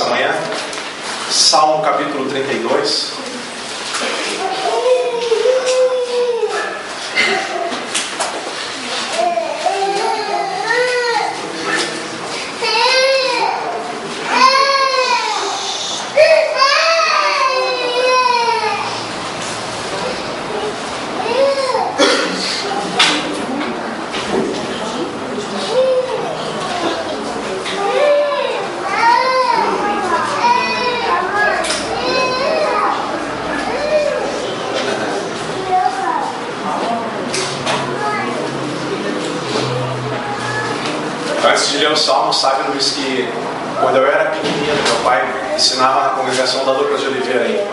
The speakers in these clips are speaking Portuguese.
essa manhã. Salmo capítulo 32. Antes de ler o Salmo, sabe, Luiz, que quando eu era pequenininho, meu pai ensinava na congregação da Lucas de Oliveira aí.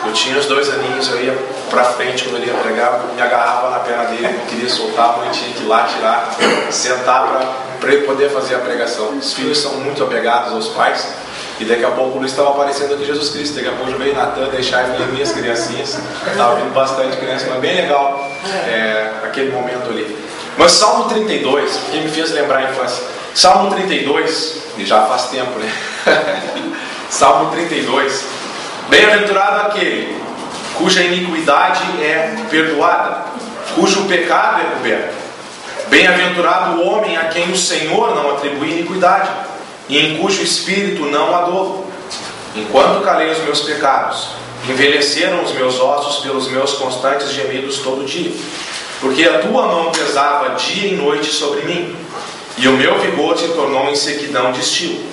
Eu tinha os 2 aninhos, eu ia pra frente quando ele ia pregar, me agarrava na perna dele, não queria soltar, mas tinha que ir lá tirar, sentar para ele poder fazer a pregação. Os filhos são muito apegados aos pais, e daqui a pouco o Luiz estava aparecendo aqui Jesus Cristo, daqui a pouco veio Natan deixar e minhas criancinhas, estava vindo bastante criança, mas bem legal aquele momento ali. Mas Salmo 32, que me fez lembrar a infância. Salmo 32, e já faz tempo, né? Salmo 32. Bem-aventurado aquele cuja iniquidade é perdoada, cujo pecado é coberto. Bem-aventurado o homem a quem o Senhor não atribui iniquidade, e em cujo espírito não há dolo. Enquanto calei os meus pecados, envelheceram os meus ossos pelos meus constantes gemidos todo dia. Porque a tua mão pesava dia e noite sobre mim, e o meu vigor se tornou em sequidão de estio.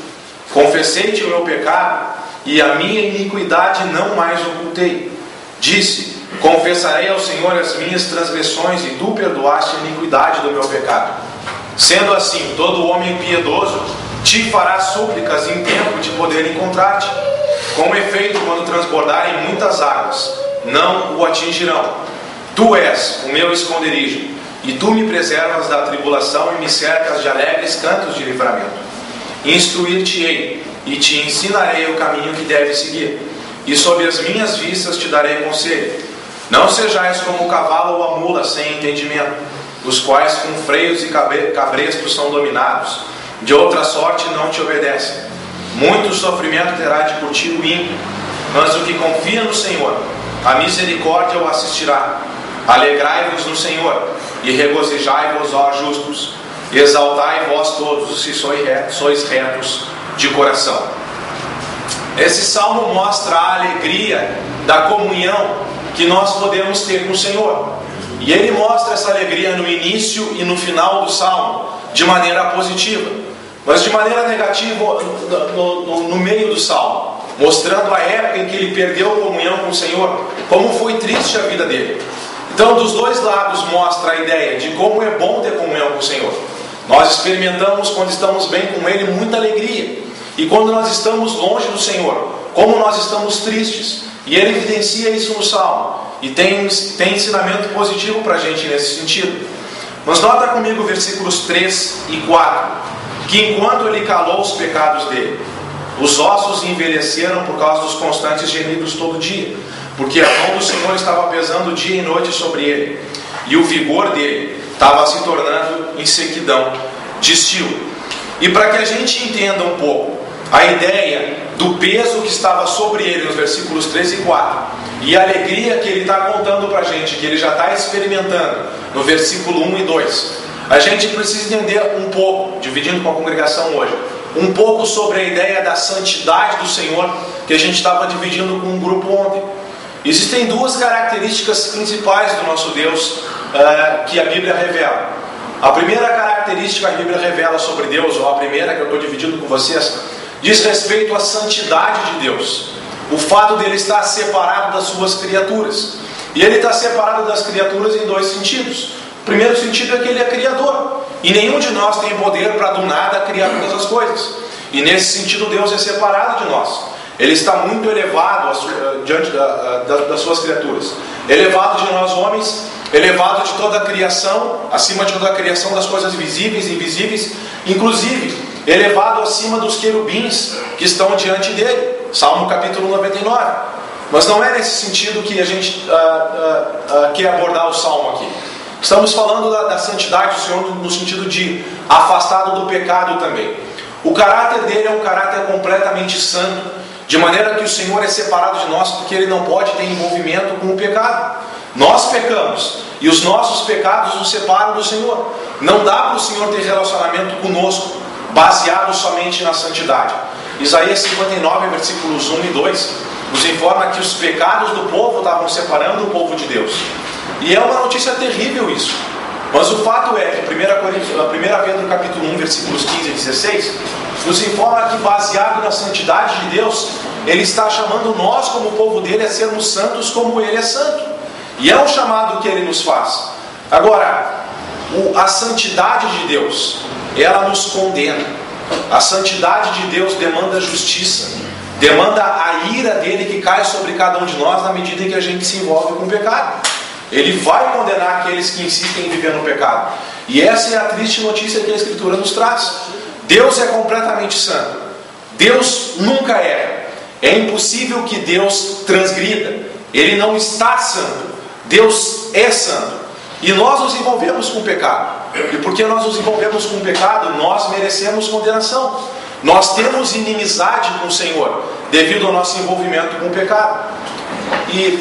Confessei-te o meu pecado, e a minha iniquidade não mais ocultei. Disse: confessarei ao Senhor as minhas transgressões, e tu perdoaste a iniquidade do meu pecado. Sendo assim, todo homem piedoso te fará súplicas em tempo de poder encontrar-te. Com efeito, quando transbordarem muitas águas, não o atingirão. Tu és o meu esconderijo, e tu me preservas da tribulação e me cercas de alegres cantos de livramento. Instruir-te-ei, e te ensinarei o caminho que deves seguir, e sob as minhas vistas te darei conselho. Não sejais como o cavalo ou a mula sem entendimento, os quais com freios e cabrestos são dominados, de outra sorte não te obedecem. Muito sofrimento terá de por ti o ímpio, mas o que confia no Senhor, a misericórdia o assistirá. Alegrai-vos no Senhor, e regozijai-vos, ó justos. Exaltai vós todos os que sois retos de coração. Esse salmo mostra a alegria da comunhão que nós podemos ter com o Senhor. E ele mostra essa alegria no início e no final do salmo, de maneira positiva. Mas de maneira negativa no meio do salmo, mostrando a época em que ele perdeu a comunhão com o Senhor, como foi triste a vida dele. Então, dos dois lados mostra a ideia de como é bom ter comunhão com o Senhor. Nós experimentamos, quando estamos bem com Ele, muita alegria. E quando nós estamos longe do Senhor, como nós estamos tristes. E ele evidencia isso no Salmo. E tem ensinamento positivo para a gente nesse sentido. Mas nota comigo versículos 3 e 4. Que enquanto ele calou os pecados dele, os ossos envelheceram por causa dos constantes gemidos todo dia. Porque a mão do Senhor estava pesando dia e noite sobre ele, e o vigor dele estava se tornando em sequidão de estio. E para que a gente entenda um pouco a ideia do peso que estava sobre ele nos versículos 3 e 4, e a alegria que ele está contando para a gente, que ele já está experimentando no versículo 1 e 2, a gente precisa entender um pouco, dividindo com a congregação hoje, um pouco sobre a ideia da santidade do Senhor, que a gente estava dividindo com um grupo ontem. Existem 2 características principais do nosso Deus que a Bíblia revela. A primeira característica que a Bíblia revela sobre Deus, ou a primeira que eu estou dividindo com vocês, diz respeito à santidade de Deus. O fato dele estar separado das suas criaturas. E ele está separado das criaturas em 2 sentidos. O primeiro sentido é que ele é criador. E nenhum de nós tem poder para do nada criar todas as coisas. E nesse sentido Deus é separado de nós. Ele está muito elevado diante das suas criaturas. Elevado de nós homens, elevado de toda a criação, acima de toda a criação das coisas visíveis e invisíveis, inclusive elevado acima dos querubins que estão diante dele. Salmo capítulo 99. Mas não é nesse sentido que a gente quer abordar o Salmo aqui. Estamos falando da santidade do Senhor no sentido de afastado do pecado também. O caráter dele é um caráter completamente santo, de maneira que o Senhor é separado de nós, porque Ele não pode ter envolvimento com o pecado. Nós pecamos, e os nossos pecados nos separam do Senhor. Não dá para o Senhor ter relacionamento conosco, baseado somente na santidade. Isaías 59, versículos 1 e 2, nos informa que os pecados do povo estavam separando o povo de Deus. E é uma notícia terrível isso. Mas o fato é que 1 Pedro capítulo 1, versículos 15 e 16, nos informa que, baseado na santidade de Deus, Ele está chamando nós, como povo dele, a sermos santos como Ele é santo. E é um chamado que Ele nos faz. Agora, a santidade de Deus, ela nos condena. A santidade de Deus demanda justiça, demanda a ira dele que cai sobre cada um de nós na medida em que a gente se envolve com o pecado. Ele vai condenar aqueles que insistem em viver no pecado. E essa é a triste notícia que a Escritura nos traz. Deus é completamente santo. Deus nunca erra. É impossível que Deus transgrida. Ele não está santo. Deus é santo. E nós nos envolvemos com o pecado. E porque nós nos envolvemos com o pecado, nós merecemos condenação. Nós temos inimizade com o Senhor devido ao nosso envolvimento com o pecado. E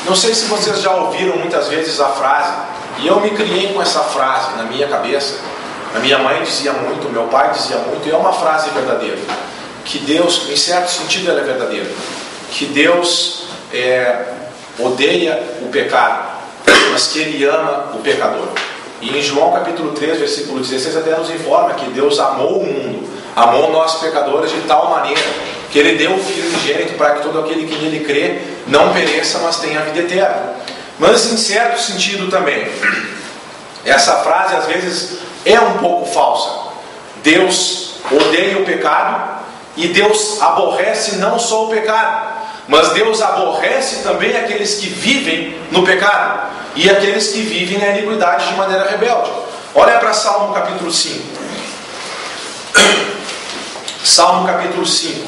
não sei se vocês já ouviram muitas vezes a frase, e eu me criei com essa frase na minha cabeça. A minha mãe dizia muito, meu pai dizia muito, e é uma frase verdadeira. Que Deus, em certo sentido ela é verdadeira, que Deus odeia o pecado, mas que Ele ama o pecador. E em João capítulo 3, versículo 16 até nos informa que Deus amou o mundo, amou nós pecadores de tal maneira que Ele deu o Filho unigênito para que todo aquele que nele crê não pereça, mas tenha a vida eterna. Mas em certo sentido também, essa frase às vezes é um pouco falsa. Deus odeia o pecado e Deus aborrece não só o pecado, mas Deus aborrece também aqueles que vivem no pecado e aqueles que vivem na iniquidade de maneira rebelde. Olha para Salmo capítulo 5. Salmo capítulo 5,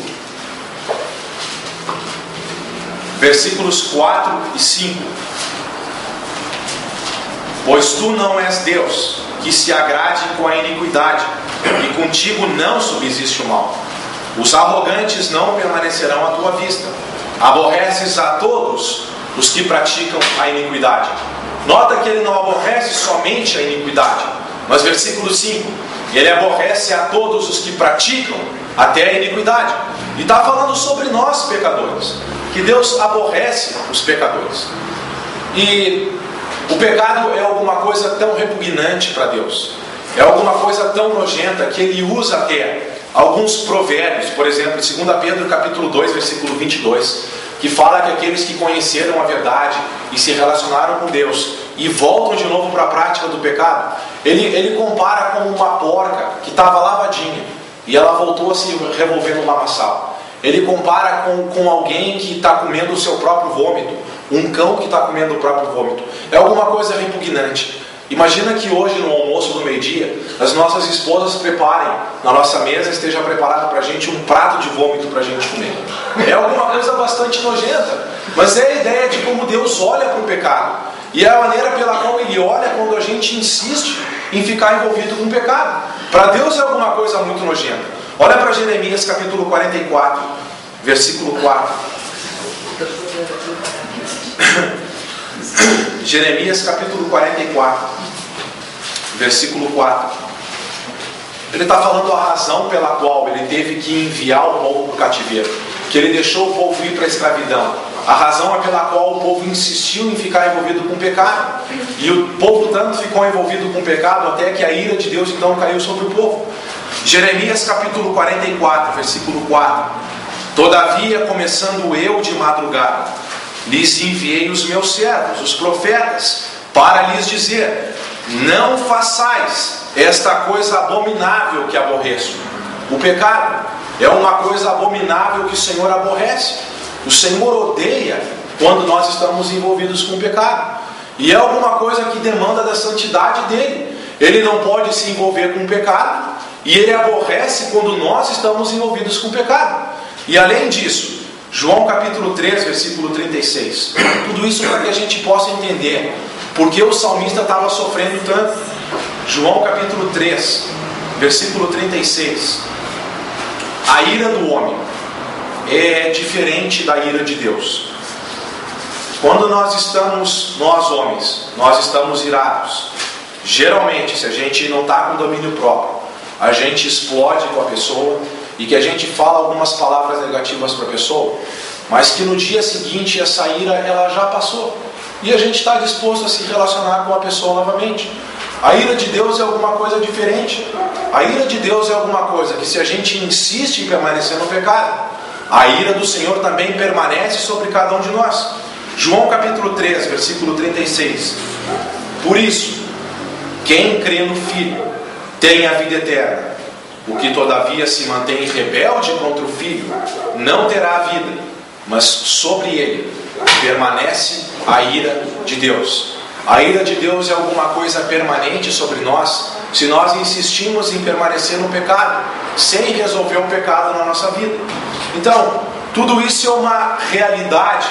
versículos 4 e 5. Pois tu não és Deus que se agrade com a iniquidade, e contigo não subsiste o mal. Os arrogantes não permanecerão à tua vista. Aborreces a todos os que praticam a iniquidade. Nota que ele não aborrece somente a iniquidade, mas versículo 5, ele aborrece a todos os que praticam até a iniquidade. E está falando sobre nós pecadores, que Deus aborrece os pecadores. E o pecado é alguma coisa tão repugnante para Deus, é alguma coisa tão nojenta que Ele usa até alguns provérbios, por exemplo, 2 Pedro capítulo 2, versículo 22, que fala que aqueles que conheceram a verdade e se relacionaram com Deus e voltam de novo para a prática do pecado, ele compara com uma porca que estava lavadinha e ela voltou a se revolver no lamaçal. Ele compara com alguém que está comendo o seu próprio vômito, um cão que está comendo o próprio vômito. É alguma coisa repugnante. Imagina que hoje no almoço do meio-dia as nossas esposas preparem na nossa mesa, esteja preparado para a gente um prato de vômito para a gente comer. É alguma coisa bastante nojenta, mas é a ideia de como Deus olha para o pecado, e é a maneira pela qual Ele olha quando a gente insiste em ficar envolvido com o pecado. Para Deus é alguma coisa muito nojenta. Olha para Jeremias capítulo 44, versículo 4. Jeremias capítulo 44, versículo 4. Ele está falando a razão pela qual ele teve que enviar o povo para o cativeiro, que ele deixou o povo ir para a escravidão. A razão é pela qual o povo insistiu em ficar envolvido com o pecado. E o povo tanto ficou envolvido com o pecado até que a ira de Deus então caiu sobre o povo. Jeremias capítulo 44, versículo 4. Todavia, começando eu de madrugada, lhes enviei os meus servos, os profetas, para lhes dizer: não façais esta coisa abominável que aborreço. O pecado é uma coisa abominável que o Senhor aborrece. O Senhor odeia quando nós estamos envolvidos com o pecado. E é alguma coisa que demanda da santidade dele. Ele não pode se envolver com o pecado, e ele aborrece quando nós estamos envolvidos com o pecado. E além disso, João capítulo 3, versículo 36. Tudo isso para que a gente possa entender porque o salmista estava sofrendo tanto. João capítulo 3, versículo 36. A ira do homem é diferente da ira de Deus. Quando nós homens, nós estamos irados, geralmente, se a gente não está com domínio próprio, a gente explode com a pessoa e que a gente fala algumas palavras negativas para a pessoa, mas que no dia seguinte essa ira ela já passou e a gente está disposto a se relacionar com a pessoa novamente. A ira de Deus é alguma coisa diferente. A ira de Deus é alguma coisa que, se a gente insiste em permanecer no pecado, a ira do Senhor também permanece sobre cada um de nós. João capítulo 3, versículo 36. Por isso, quem crê no Filho tem a vida eterna. O que todavia se mantém rebelde contra o Filho não terá a vida, mas sobre ele permanece a ira de Deus. A ira de Deus é alguma coisa permanente sobre nós se nós insistimos em permanecer no pecado, sem resolver o pecado na nossa vida. Então, tudo isso é uma realidade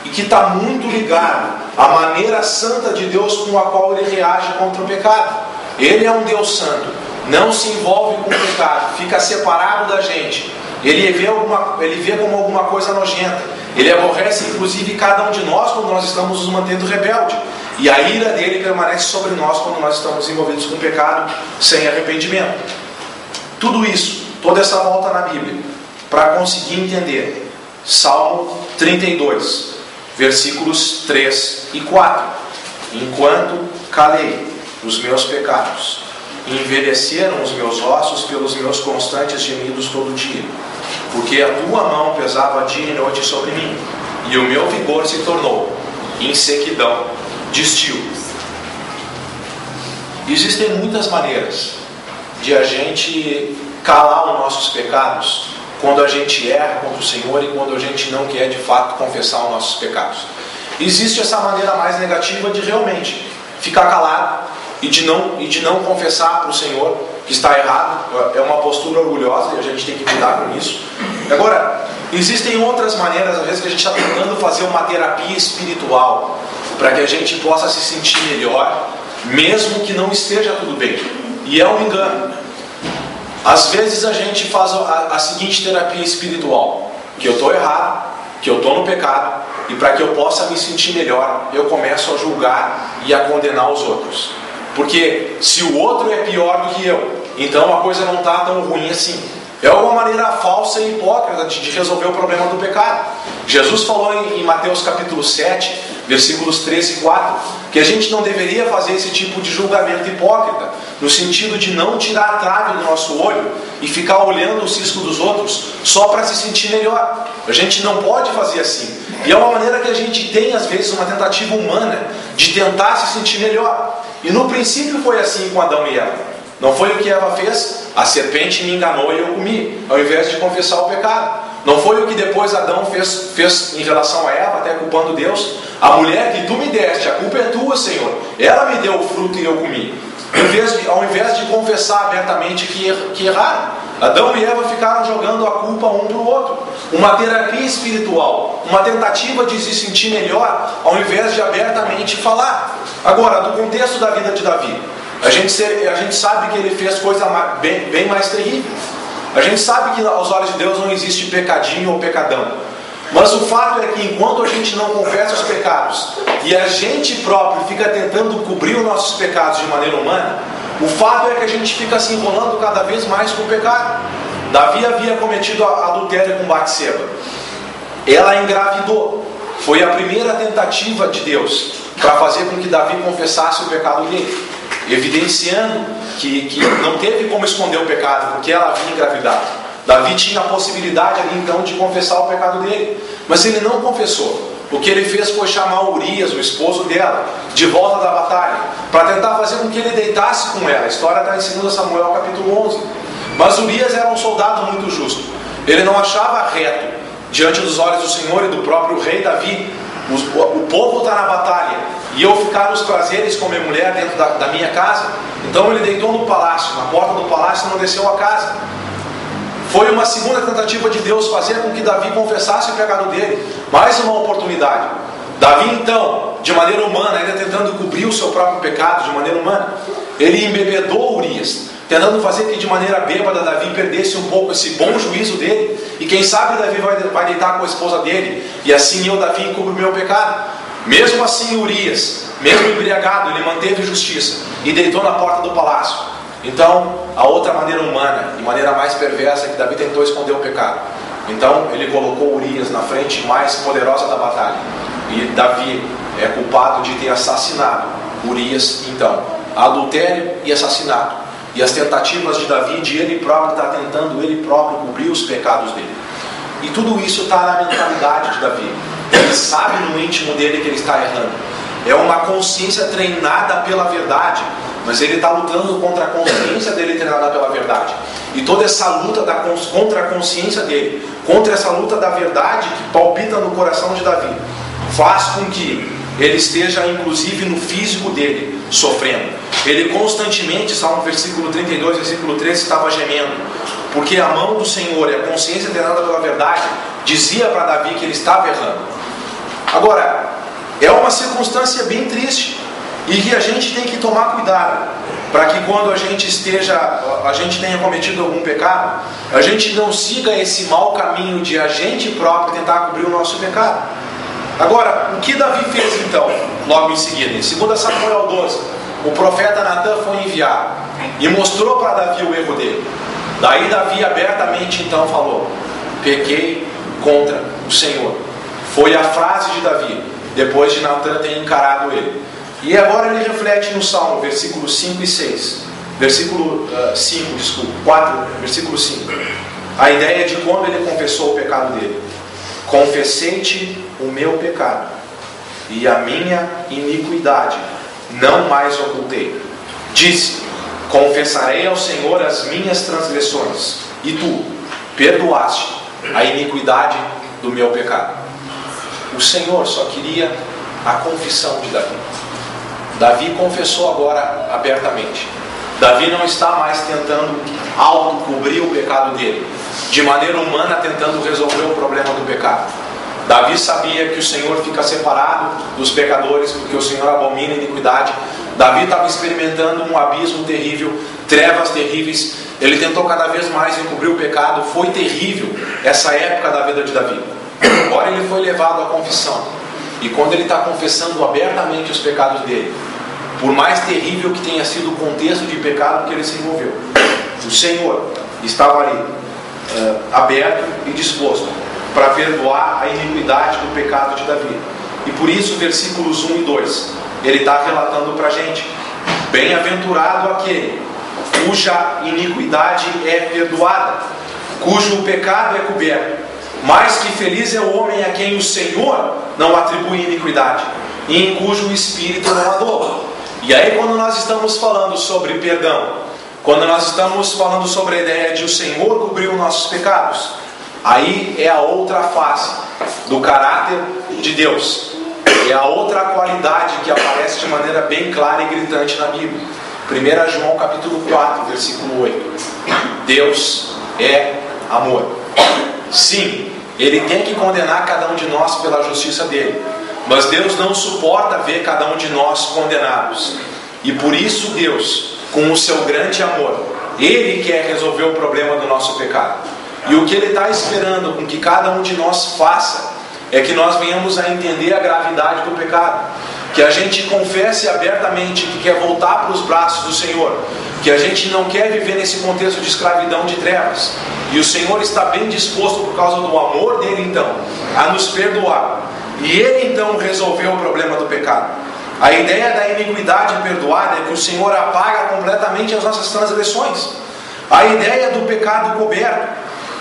e que está muito ligado à maneira santa de Deus com a qual Ele reage contra o pecado. Ele é um Deus santo, não se envolve com o pecado, fica separado da gente. Ele vê como alguma coisa nojenta. Ele aborrece inclusive cada um de nós quando nós estamos nos mantendo rebelde. E a ira dele permanece sobre nós quando nós estamos envolvidos com o pecado sem arrependimento. Tudo isso, toda essa volta na Bíblia, para conseguir entender Salmo 32, versículos 3 e 4. Enquanto calei os meus pecados, envelheceram os meus ossos pelos meus constantes gemidos todo dia, porque a tua mão pesava dia e noite sobre mim, e o meu vigor se tornou em sequidão de estio. Existem muitas maneiras de a gente calar os nossos pecados quando a gente erra contra o Senhor e quando a gente não quer de fato confessar os nossos pecados. Existe essa maneira mais negativa de realmente ficar calado e de não confessar para o Senhor que está errado. É uma postura orgulhosa e a gente tem que cuidar com isso. Agora, existem outras maneiras, às vezes, que a gente está tentando fazer uma terapia espiritual para que a gente possa se sentir melhor, mesmo que não esteja tudo bem. E é um engano. Às vezes a gente faz a seguinte terapia espiritual: que eu estou errado, que eu estou no pecado, e para que eu possa me sentir melhor, eu começo a julgar e a condenar os outros. Porque se o outro é pior do que eu, então a coisa não está tão ruim assim. É uma maneira falsa e hipócrita de resolver o problema do pecado. Jesus falou em Mateus capítulo 7, versículos 13 e 4, que a gente não deveria fazer esse tipo de julgamento hipócrita, no sentido de não tirar a trave do nosso olho e ficar olhando o cisco dos outros só para se sentir melhor. A gente não pode fazer assim. E é uma maneira que a gente tem, às vezes, uma tentativa humana de tentar se sentir melhor. E no princípio foi assim com Adão e Eva. Não foi o que Eva fez? A serpente me enganou e eu comi, ao invés de confessar o pecado. Não foi o que depois Adão fez em relação a Eva, até culpando Deus? A mulher que tu me deste, a culpa é tua, Senhor. Ela me deu o fruto e eu comi. Ao invés de confessar abertamente que erraram, Adão e Eva ficaram jogando a culpa um para o outro. Uma terapia espiritual, uma tentativa de se sentir melhor, ao invés de abertamente falar. Agora, do contexto da vida de Davi, a gente sabe que ele fez coisa bem mais terrível. A gente sabe que aos olhos de Deus não existe pecadinho ou pecadão. Mas o fato é que enquanto a gente não confessa os pecados e a gente próprio fica tentando cobrir os nossos pecados de maneira humana, o fato é que a gente fica se enrolando cada vez mais com o pecado. Davi havia cometido adultério com Batseba. Ela engravidou. Foi a primeira tentativa de Deus para fazer com que Davi confessasse o pecado dele, evidenciando que não teve como esconder o pecado, porque ela havia engravidado. Davi tinha a possibilidade ali então de confessar o pecado dele, mas ele não confessou. O que ele fez foi chamar Urias, o esposo dela, de volta da batalha, para tentar fazer com que ele deitasse com ela. A história está em 2 Samuel capítulo 11. Mas Urias era um soldado muito justo. Ele não achava reto, diante dos olhos do Senhor e do próprio rei Davi, o povo está na batalha e eu ficar nos prazeres com minha mulher dentro da minha casa. Então ele deitou no palácio, na porta do palácio, não desceu a casa. Foi uma segunda tentativa de Deus fazer com que Davi confessasse o pecado dele. Mais uma oportunidade. Davi então, de maneira humana, ainda tentando cobrir o seu próprio pecado de maneira humana, ele embebedou Urias, tentando fazer que de maneira bêbada Davi perdesse um pouco esse bom juízo dele, e quem sabe Davi vai deitar com a esposa dele, e assim eu, Davi, encubro o meu pecado. Mesmo assim Urias, mesmo embriagado, ele manteve justiça e deitou na porta do palácio. Então, a outra maneira humana, de maneira mais perversa, é que Davi tentou esconder o pecado. Então ele colocou Urias na frente mais poderosa da batalha, e Davi é culpado de ter assassinado Urias. Então, adultério e assassinato, e as tentativas de Davi de ele próprio estar tentando ele próprio cobrir os pecados dele. E tudo isso está na mentalidade de Davi. Ele sabe no íntimo dele que ele está errando. É uma consciência treinada pela verdade, mas ele está lutando contra a consciência dele treinada pela verdade. E toda essa luta contra a consciência dele, contra essa luta da verdade que palpita no coração de Davi, faz com que ele esteja inclusive no físico dele sofrendo. Ele constantemente, Salmo versículo 32, versículo 13, estava gemendo, porque a mão do Senhor e a consciência treinada pela verdade dizia para Davi que ele estava errando. Agora, é uma circunstância bem triste, e que a gente tem que tomar cuidado, para que quando a gente tenha cometido algum pecado, a gente não siga esse mau caminho de a gente próprio tentar cobrir o nosso pecado. Agora, o que Davi fez então, logo em seguida? Em 2 Samuel 12, o profeta Natan foi enviado e mostrou para Davi o erro dele. Daí Davi abertamente então falou: pequei contra o Senhor. Foi a frase de Davi, depois de Natan ter encarado ele. E agora ele reflete no Salmo, versículos 5 e 6. Versículo 4, versículo 5. A ideia de quando ele confessou o pecado dele. Confessei-te o meu pecado, e a minha iniquidade não mais ocultei. Disse: confessarei ao Senhor as minhas transgressões, e tu perdoaste a iniquidade do meu pecado. O Senhor só queria a confissão de Davi. Davi confessou agora abertamente. Davi não está mais tentando autocobrir o pecado dele, de maneira humana tentando resolver o problema do pecado. Davi sabia que o Senhor fica separado dos pecadores, porque o Senhor abomina a iniquidade. Davi estava experimentando um abismo terrível, trevas terríveis. Ele tentou cada vez mais encobrir o pecado. Foi terrível essa época da vida de Davi. Agora ele foi levado à confissão, e quando ele está confessando abertamente os pecados dele, por mais terrível que tenha sido o contexto de pecado que ele se envolveu, o Senhor estava ali aberto e disposto para perdoar a iniquidade do pecado de Davi. E por isso, versículos 1 e 2, ele está relatando para a gente: bem-aventurado aquele cuja iniquidade é perdoada, cujo pecado é coberto. Mais que feliz é o homem a quem o Senhor não atribui iniquidade, e em cujo espírito não há dolo. E aí, quando nós estamos falando sobre perdão, quando nós estamos falando sobre a ideia de o Senhor cobrir os nossos pecados, aí é a outra face do caráter de Deus. É a outra qualidade que aparece de maneira bem clara e gritante na Bíblia. 1 João capítulo 4, versículo 8. Deus é amor. Sim, Ele tem que condenar cada um de nós pela justiça dele, mas Deus não suporta ver cada um de nós condenados. E por isso Deus, com o seu grande amor, Ele quer resolver o problema do nosso pecado. E o que Ele está esperando com que cada um de nós faça é que nós venhamos a entender a gravidade do pecado, que a gente confesse abertamente que quer voltar para os braços do Senhor, que a gente não quer viver nesse contexto de escravidão de trevas, e o Senhor está bem disposto, por causa do amor dele então, a nos perdoar, e Ele então resolveu o problema do pecado. A ideia da iniquidade perdoada é que o Senhor apaga completamente as nossas transgressões. A ideia do pecado coberto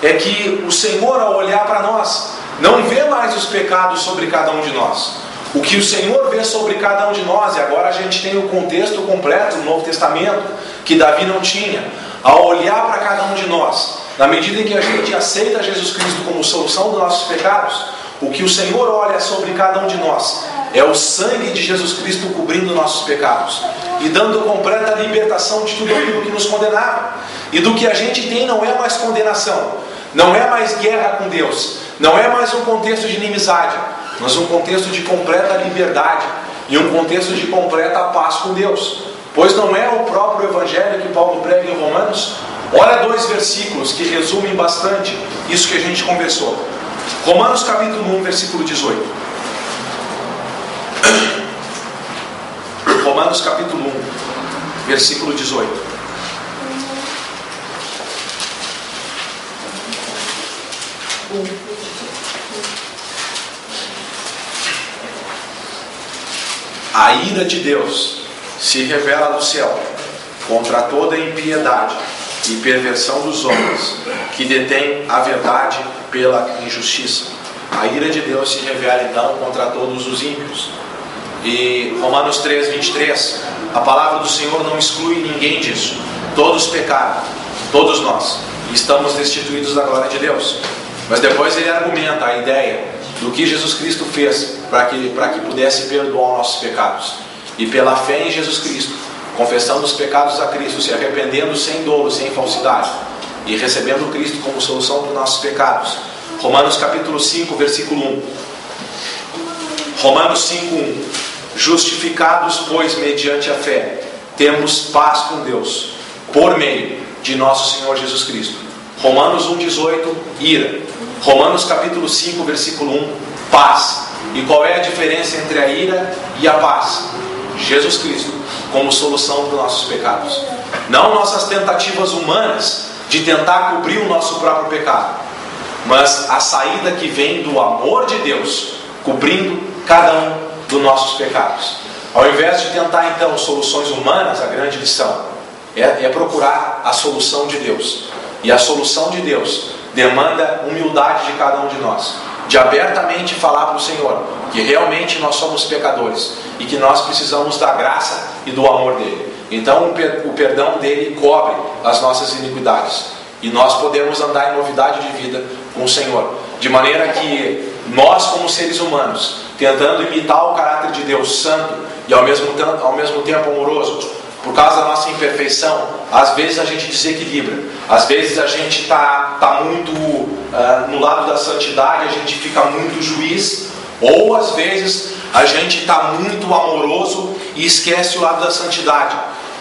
é que o Senhor, ao olhar para nós, não vê mais os pecados sobre cada um de nós. O que o Senhor vê sobre cada um de nós, e agora a gente tem o contexto completo no Novo Testamento, que Davi não tinha. Ao olhar para cada um de nós, na medida em que a gente aceita Jesus Cristo como solução dos nossos pecados, o que o Senhor olha sobre cada um de nós é o sangue de Jesus Cristo cobrindo nossos pecados e dando completa libertação de tudo aquilo que nos condenava. E do que a gente tem não é mais condenação, não é mais guerra com Deus, não é mais um contexto de inimizade, mas um contexto de completa liberdade e um contexto de completa paz com Deus. pois não é o próprio Evangelho que Paulo prega em Romanos? Olha 2 versículos que resumem bastante isso que a gente conversou. Romanos capítulo 1, versículo 18. Romanos capítulo 1, versículo 18. A ira de Deus se revela do céu contra toda a impiedade e perversão dos homens que detêm a verdade pela injustiça. A ira de Deus se revela então contra todos os ímpios. E Romanos 3, 23, a palavra do Senhor não exclui ninguém disso. Todos pecaram, todos nós, e estamos destituídos da glória de Deus. Mas depois ele argumenta a ideia do que Jesus Cristo fez para que pudesse perdoar nossos pecados. E pela fé em Jesus Cristo, confessando os pecados a Cristo, se arrependendo sem dolo, sem falsidade, e recebendo Cristo como solução dos nossos pecados. Romanos capítulo 5, versículo 1. Romanos 5, 1. Justificados, pois, mediante a fé, temos paz com Deus, por meio de nosso Senhor Jesus Cristo. Romanos 1, 18, ira. Romanos capítulo 5, versículo 1, paz. E qual é a diferença entre a ira e a paz? Jesus Cristo como solução para os nossos pecados. Não nossas tentativas humanas de tentar cobrir o nosso próprio pecado, mas a saída que vem do amor de Deus, cobrindo cada um dos nossos pecados. Ao invés de tentar então soluções humanas, a grande lição é procurar a solução de Deus. E a solução de Deus demanda humildade de cada um de nós, de abertamente falar para o Senhor que realmente nós somos pecadores e que nós precisamos da graça e do amor dele. Então o perdão dele cobre as nossas iniquidades e nós podemos andar em novidade de vida com o Senhor, de maneira que nós, como seres humanos, tentando imitar o caráter de Deus santo e ao mesmo tempo amoroso, por causa da nossa imperfeição, às vezes a gente desequilibra, às vezes a gente está muito no lado da santidade, a gente fica muito juiz, ou às vezes a gente está muito amoroso e esquece o lado da santidade.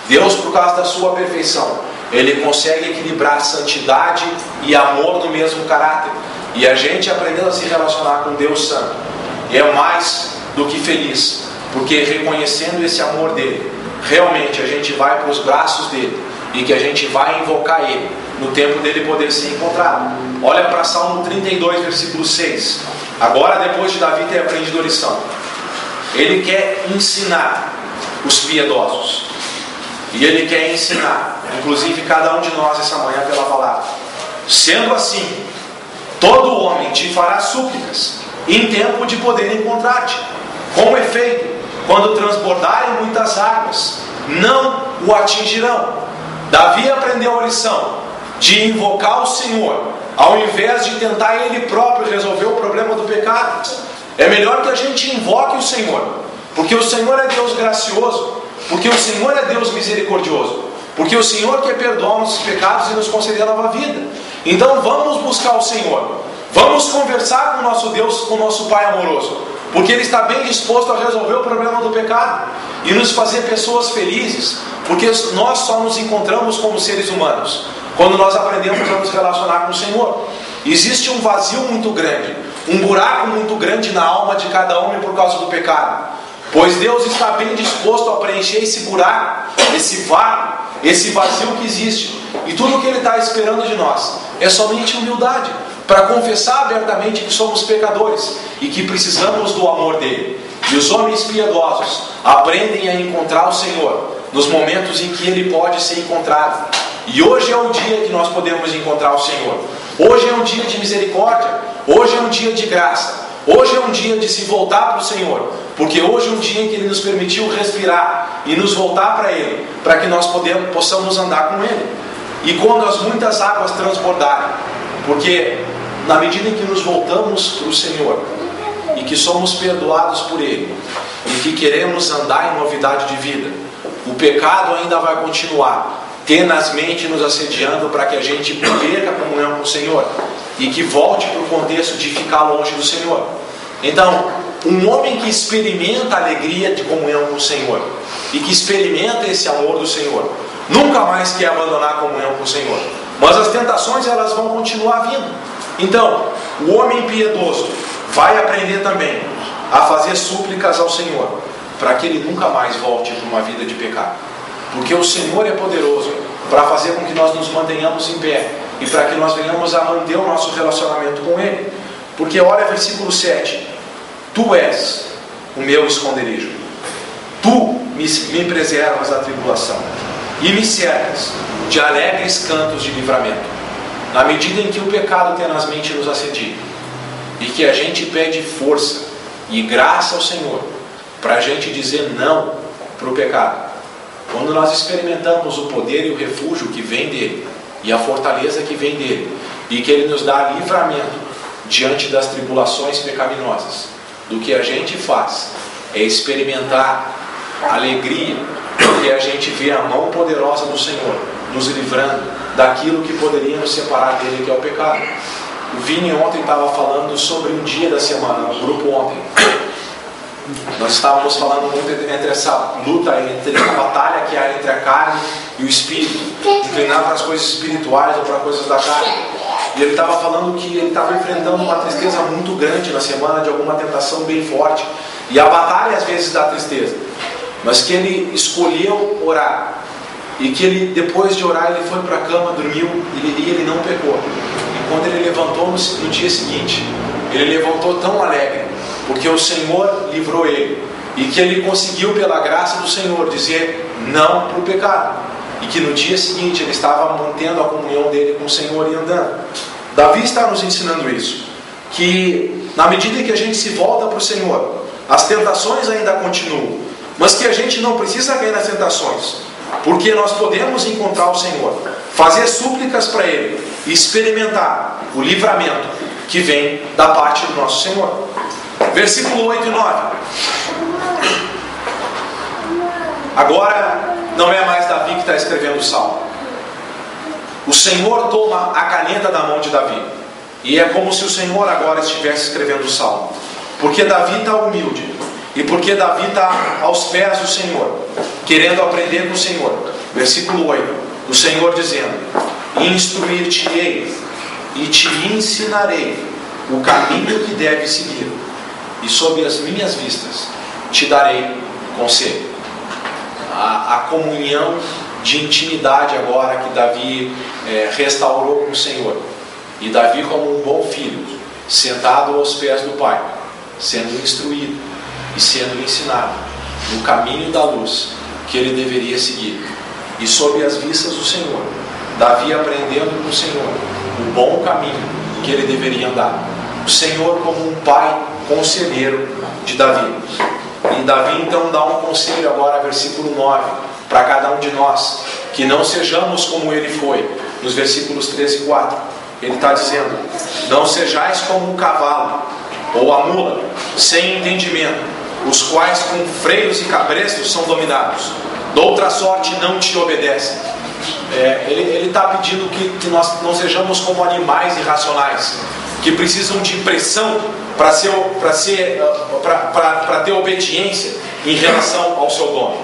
Deus, por causa da sua perfeição, Ele consegue equilibrar santidade e amor no mesmo caráter, e a gente aprendendo a se relacionar com Deus Santo é mais do que feliz, porque reconhecendo esse amor dele, realmente a gente vai para os braços dele e que a gente vai invocar ele no tempo dele poder ser encontrado. Olha para Salmo 32, versículo 6. Agora, depois de Davi ter aprendido a lição, ele quer ensinar os piedosos, e ele quer ensinar inclusive cada um de nós essa manhã pela palavra. Sendo assim, todo homem te fará súplicas em tempo de poder encontrar-te. Com efeito, quando transbordarem muitas águas, não o atingirão. Davi aprendeu a lição de invocar o Senhor, ao invés de tentar ele próprio resolver o problema do pecado. É melhor que a gente invoque o Senhor, porque o Senhor é Deus gracioso, porque o Senhor é Deus misericordioso, porque o Senhor quer perdoar nossos pecados e nos conceder a nova vida. Então vamos buscar o Senhor, vamos conversar com o nosso Deus, com o nosso Pai amoroso, porque Ele está bem disposto a resolver o problema do pecado e nos fazer pessoas felizes, porque nós só nos encontramos como seres humanos quando nós aprendemos a nos relacionar com o Senhor. Existe um vazio muito grande, um buraco muito grande na alma de cada homem por causa do pecado, pois Deus está bem disposto a preencher esse buraco, esse vácuo, esse vazio que existe, e tudo o que Ele está esperando de nós é somente humildade, para confessar abertamente que somos pecadores e que precisamos do amor dele. E os homens piedosos aprendem a encontrar o Senhor nos momentos em que Ele pode ser encontrado. E hoje é o dia que nós podemos encontrar o Senhor. Hoje é um dia de misericórdia, hoje é um dia de graça, hoje é um dia de se voltar para o Senhor, porque hoje é um dia em que Ele nos permitiu respirar e nos voltar para Ele, para que nós possamos andar com Ele. E quando as muitas águas transbordarem, porque na medida em que nos voltamos para o Senhor e que somos perdoados por Ele e que queremos andar em novidade de vida, o pecado ainda vai continuar tenazmente nos assediando para que a gente perca a comunhão com o Senhor e que volte para o contexto de ficar longe do Senhor. Então, Um homem que experimenta a alegria de comunhão com o Senhor e que experimenta esse amor do Senhor, nunca mais quer abandonar a comunhão com o Senhor. Mas as tentações, elas vão continuar vindo. Então, o homem piedoso vai aprender também a fazer súplicas ao Senhor, para que ele nunca mais volte para uma vida de pecado. Porque o Senhor é poderoso para fazer com que nós nos mantenhamos em pé e para que nós venhamos a manter o nosso relacionamento com Ele. Porque olha versículo 7: Tu és o meu esconderijo, Tu me preservas da tribulação e me cercas de alegres cantos de livramento. Na medida em que o pecado tenazmente nos assedia e que a gente pede força e graça ao Senhor para a gente dizer não para o pecado, quando nós experimentamos o poder e o refúgio que vem dele e a fortaleza que vem dele, e que ele nos dá livramento diante das tribulações pecaminosas, do que a gente faz é experimentar alegria, porque a gente vê a mão poderosa do Senhor nos livrando daquilo que poderia nos separar dele, que é o pecado. O Vini ontem estava falando sobre um dia da semana, no grupo ontem. Nós estávamos falando muito entre essa luta, entre a batalha que há entre a carne e o espírito, inclinar para as coisas espirituais ou para coisas da carne. E ele estava falando que ele estava enfrentando uma tristeza muito grande na semana, de alguma tentação bem forte, e a batalha às vezes dá tristeza, mas que ele escolheu orar, e que ele, depois de orar, ele foi para a cama, dormiu, e ele não pecou. E quando ele levantou no dia seguinte, ele levantou tão alegre, porque o Senhor livrou ele, e que ele conseguiu, pela graça do Senhor, dizer não para o pecado, e que no dia seguinte ele estava mantendo a comunhão dele com o Senhor e andando. Davi está nos ensinando isso, que na medida que a gente se volta para o Senhor, as tentações ainda continuam, mas que a gente não precisa cair nas tentações, porque nós podemos encontrar o Senhor, fazer súplicas para Ele e experimentar o livramento que vem da parte do nosso Senhor. Versículo 8 e 9. Agora não é mais Davi que está escrevendo o salmo. O Senhor toma a caneta da mão de Davi, e é como se o Senhor agora estivesse escrevendo o salmo, porque Davi está humilde, e porque Davi está aos pés do Senhor, querendo aprender com o Senhor. Versículo 8, o Senhor dizendo: instruir-te-ei e te ensinarei o caminho que deves seguir, e sob as minhas vistas te darei conselho. A comunhão de intimidade agora que Davi restaurou com o Senhor, e Davi, como um bom filho, sentado aos pés do Pai, sendo instruído e sendo ensinado no caminho da luz que ele deveria seguir, e sob as vistas do Senhor, Davi aprendendo com o Senhor o bom caminho que ele deveria andar. O Senhor como um pai conselheiro de Davi. E Davi então dá um conselho agora, versículo 9, para cada um de nós, que não sejamos como ele foi, nos versículos 13 e 4. Ele está dizendo: não sejais como um cavalo ou a mula sem entendimento, os quais com freios e cabrestos são dominados, de outra sorte não te obedecem. Ele está pedindo que nós não sejamos como animais irracionais, que precisam de pressão para ter obediência em relação ao seu dono.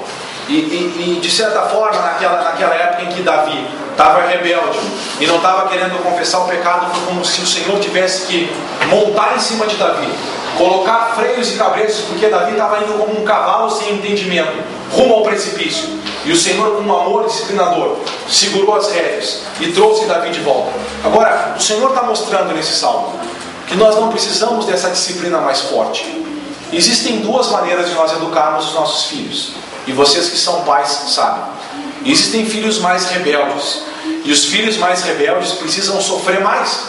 E de certa forma, naquela época em que Davi estava rebelde e não estava querendo confessar o pecado, foi como se o Senhor tivesse que montar em cima de Davi, colocar freios e cabrestos, porque Davi estava indo como um cavalo sem entendimento, rumo ao precipício. E o Senhor, com um amor disciplinador, segurou as rédeas e trouxe Davi de volta. Agora, o Senhor está mostrando nesse salmo que nós não precisamos dessa disciplina mais forte. Existem duas maneiras de nós educarmos os nossos filhos, e vocês que são pais sabem. Existem filhos mais rebeldes, e os filhos mais rebeldes precisam sofrer mais,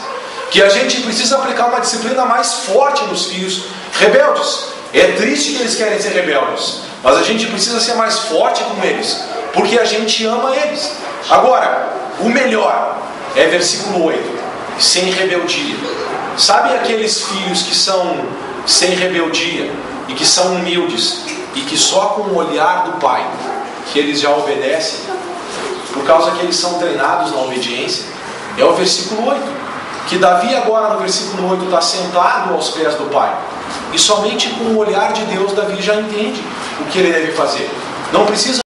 que a gente precisa aplicar uma disciplina mais forte nos filhos rebeldes. É triste que eles querem ser rebeldes, mas a gente precisa ser mais forte com eles, porque a gente ama eles. Agora, o melhor é versículo 8, sem rebeldia. Sabe aqueles filhos que são sem rebeldia e que são humildes, e que só com o olhar do pai que eles já obedecem, por causa que eles são treinados na obediência? É o versículo 8, que Davi agora no versículo 8 está sentado aos pés do pai, E somente com o olhar de Deus Davi já entende o que ele deve fazer. Não precisa